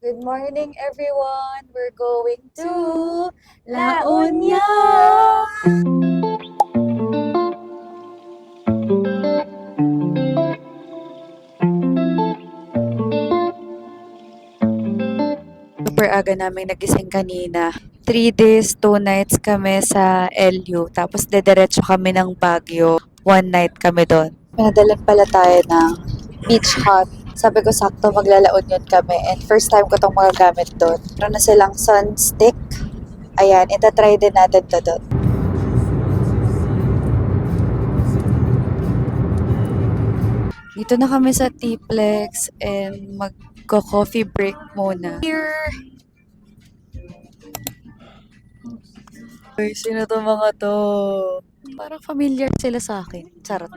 Good morning, everyone. We're going to La Union. Super aga namin nagising kanina. 3 days, 2 nights kami sa LU. Tapos dediretso kami ng Baguio. 1 night kami doon. Pinadalan pala tayo ng beach hut. Sabi ko sakto maglalaon yun kami. And first time ko itong magagamit doon. Meron na silang sunstick. Ayan, itatry din natin to doon. Dito na kami sa T-Plex and magko-coffee break muna. Here! Uy, sino to mga to? Parang familiar sila sa akin. Charot.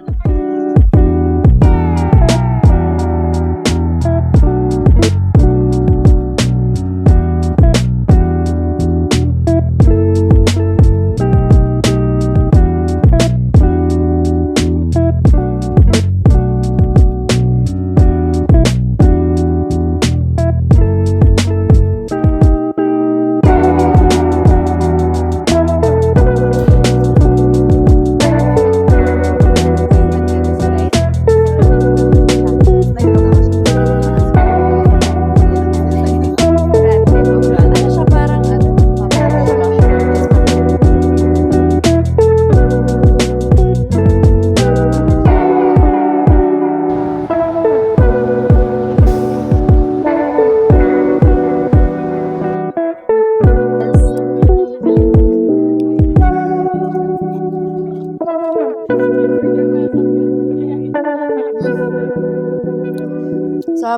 Sup?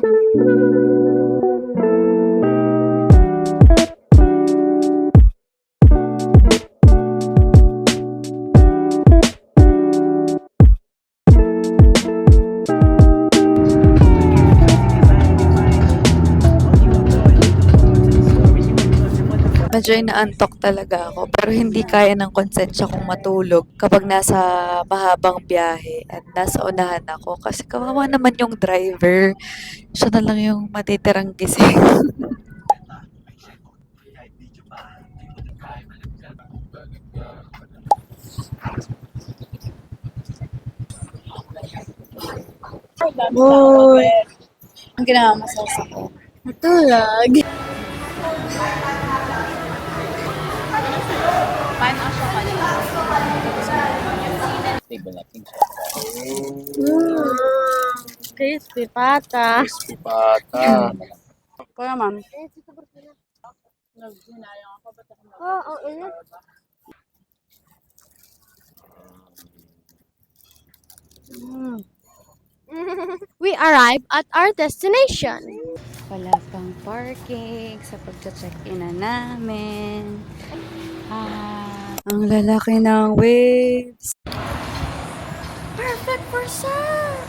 Medyo inaantok talaga ako pero hindi kaya ng konsensya kong matulog kapag nasa mahabang biyahe at nasa unahan ako kasi kawawa naman yung driver. Siya na lang yung matitirang gising. Boy! Ang ginawa mo sa sakit? Matulog. Crispy pata. Crispy pata. Kuya, ma'am. Oo, ingat. We arrive at our destination. Wala pang parking sa pagcha-check-in na namin. Ang lalaki ng waves. Perfect for surf.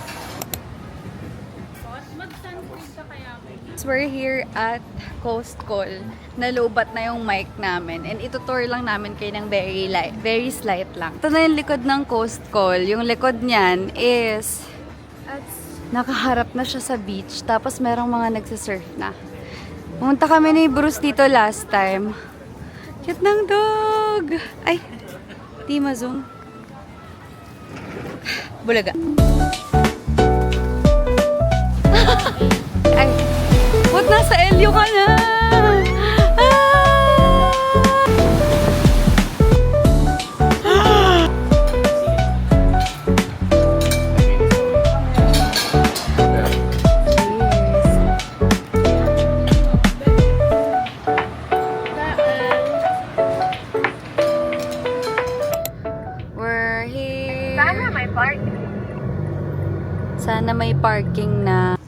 We're here at Coast Call. Nalobat na yung mic namin. And itutour lang namin kayo ng very slight lang. Ito na yung likod ng Coast Call. Yung likod niyan is nakaharap na siya sa beach. Tapos merong mga nagsasurf na. Pumunta kami ni Bruce dito last time. Cute ng dog! Ay! Di ma-zoom. Bulaga. Ay! Ba't nasa LU ka na? We're here. Sana may parking. Sana may parking na.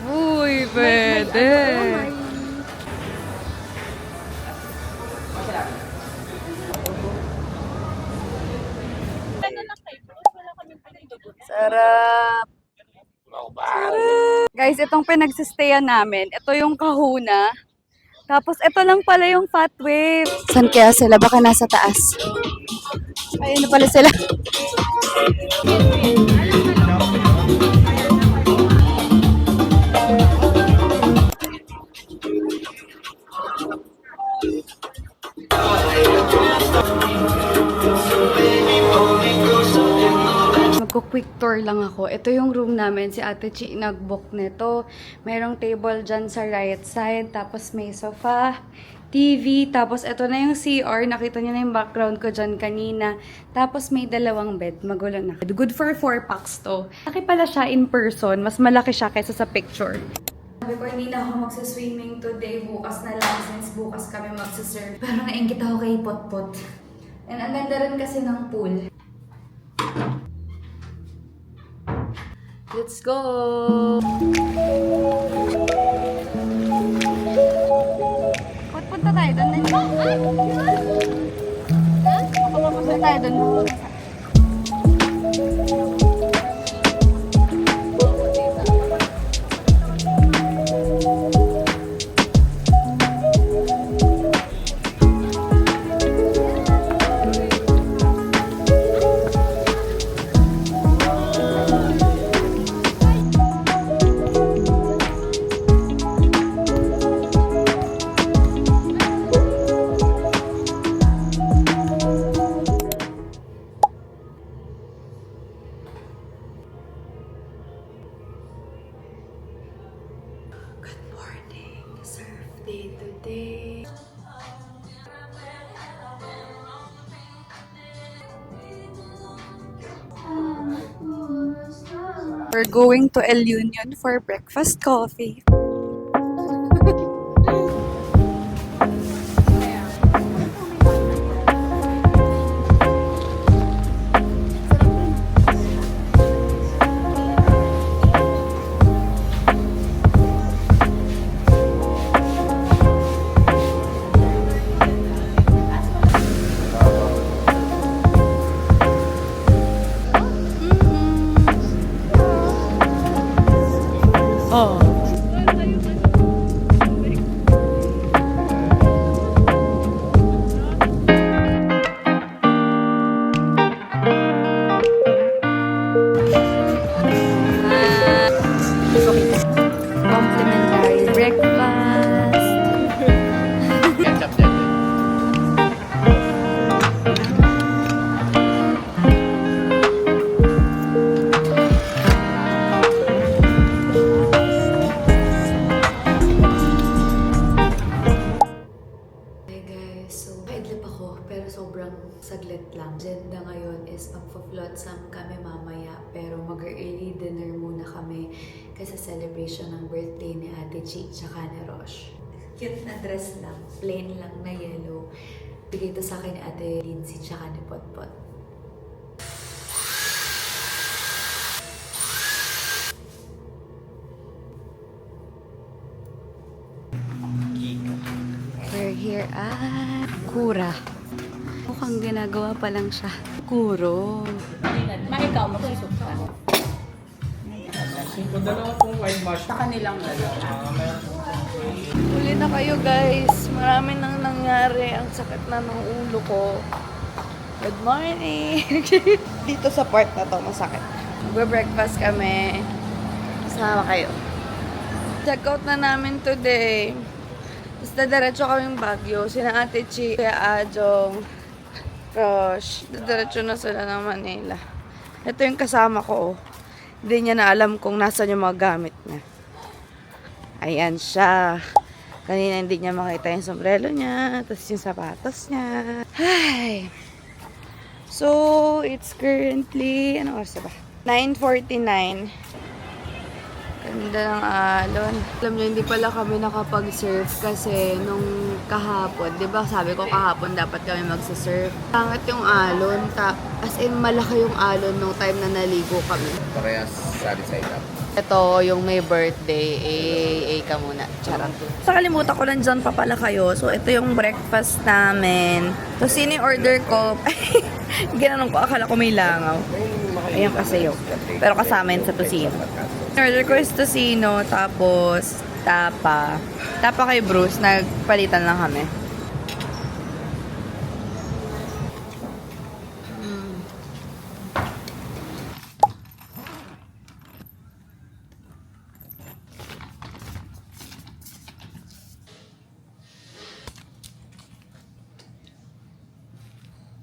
Uy, pwede. Sarap. Guys, itong pinagsistayan namin, ito yung Kahuna. Tapos ito lang pala yung Fat Wave. Saan kaya sila? Baka nasa taas. Ayun na pala sila. Mag-tour lang ako. Ito yung room namin. Si Ate Chi nag-book nito. Mayroong table dyan sa right side. Tapos may sofa, TV. Tapos ito na yung CR. Nakita niyo na yung background ko dyan kanina. Tapos may dalawang bed. Magulo na. Good for 4 packs to. Laki pala siya in person. Mas malaki siya kaysa sa picture. Sabi ko, hindi na ako magsaswimming today. Bukas na lang since bukas kami magsasurf. Pero naingit ako kay Potpot. And ang ganda rin kasi ng pool. Let's go! Punta tayo doon. Punta tayo doon. Day today. We're going to El Union for breakfast coffee. Complimentary breakfast. Hey guys, so maidlip ako pero sobrang saglit lang. Agenda ngayon is magpa-flotsam kami mamaya pero mag-early dinner muna kami kasi celebration ng birthday ni Ate Chi tsaka ni Rosh. Cute na dress lang, plain lang na yellow. Bigay ito sa akin ni Ate Lindsay tsaka ni Potpot. We're here at Kura. Mukhang ginagawa pa lang siya. Kuro. Maikaw, magsusok ka. Dalawa pong white mash. Sa kanilang Huli na kayo guys. Marami nang nangyari. Ang sakit na ng ulo ko. Good morning! Dito sa part na to, masakit. Magbe-breakfast kami. Kasama kayo. Check out na namin today. Tapos dadiretso kaming Baguio. Sina Ate Chi, Kuya Ajong, Rosh. Dadiretso na sila ng Manila. Ito yung kasama ko. Hindi niya na alam kung nasan yung mga gamit niya. Ayan siya. Kanina hindi niya makita yung sombrero niya. Tapos yung sapatos niya. Ay. So, it's currently, ano oras na ba? 9:49. Ganda ng alon. Alam niyo, hindi pala kami nakapag-surf kasi nung kahapon, di ba sabi ko kahapon dapat kami magsa-surf. Pangit yung alon. As in, malaki yung alon nung time na naligo kami. Parehas side up. Ito, yung may birthday, ka muna. Charot. Sa kalimutan ko lang dyan pa pala kayo. So, ito yung breakfast namin. So, sino yung order ko? Ginanong ko, akala ko may langaw. Ayan kasi yun. Pero kasama yun sa tosino. Order ko is tosino, tapos tapa. Tapa kay Bruce, nagpalitan lang kami.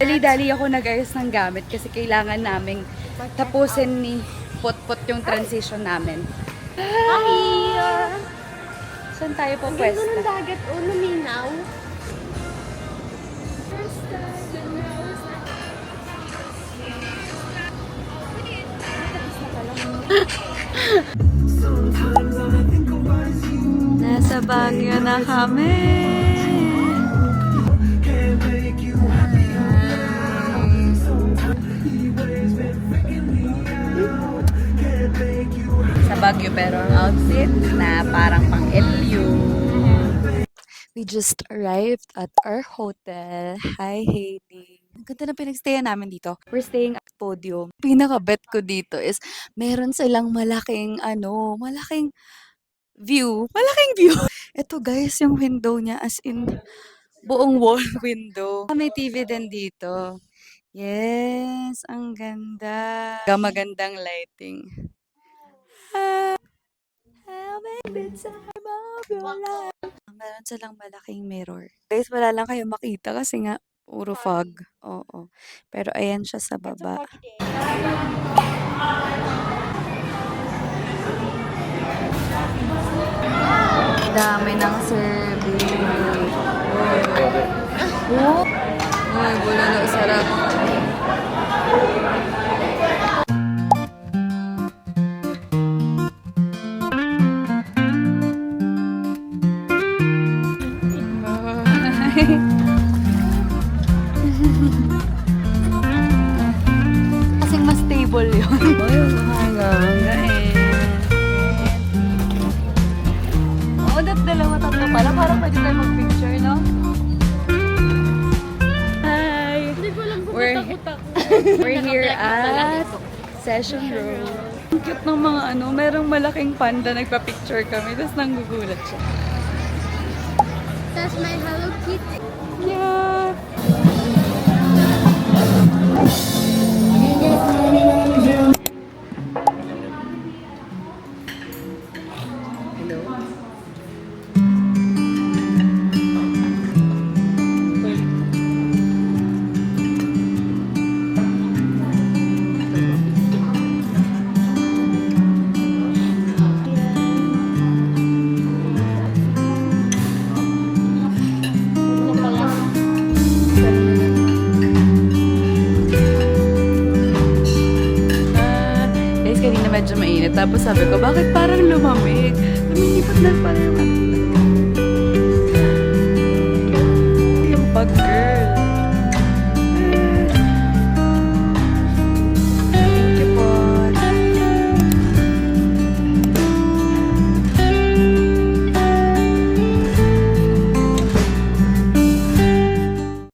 Dali-dali ako nag-ayos ng gamit kasi kailangan naming tapusin ni Put-Put yung transition namin. Hi! Saan tayo po Ang ganda pwesta? ng dagat, oh, luminaw. Nasa Baguio na kami. Sa Baguio pero ang outfit na parang pang LU. We just arrived at our hotel. Hi, Hailey. Ang ganda na pinagstayan namin dito. We're staying at Podium. Pinaka-bet ko dito is meron silang malaking malaking view. Malaking view. Ito guys, yung window niya as in buong wall window. May TV din dito. Yes, ang ganda. Magandang lighting. Meron silang malaking mirror. Guys, wala lang kayo makita kasi nga puro fog. Oo. Pero ayan siya sa baba. Dami ng service. Oh. Ay, bulalo, sarap. Kasing mas stable yun. Ay, hanggang Oo, dalawa, tatlo pala. Parang pwede tayo mag-picture, no? Hi! We're here at Session Row. Ang cute ng mga merong malaking panda nagpa-picture kami. Tapos nanggugulat siya. That's my Hello Kitty. Cute! Guys, kanina medyo mainit. Tapos sabi ko, bakit parang lumamig? Lumilipat na parang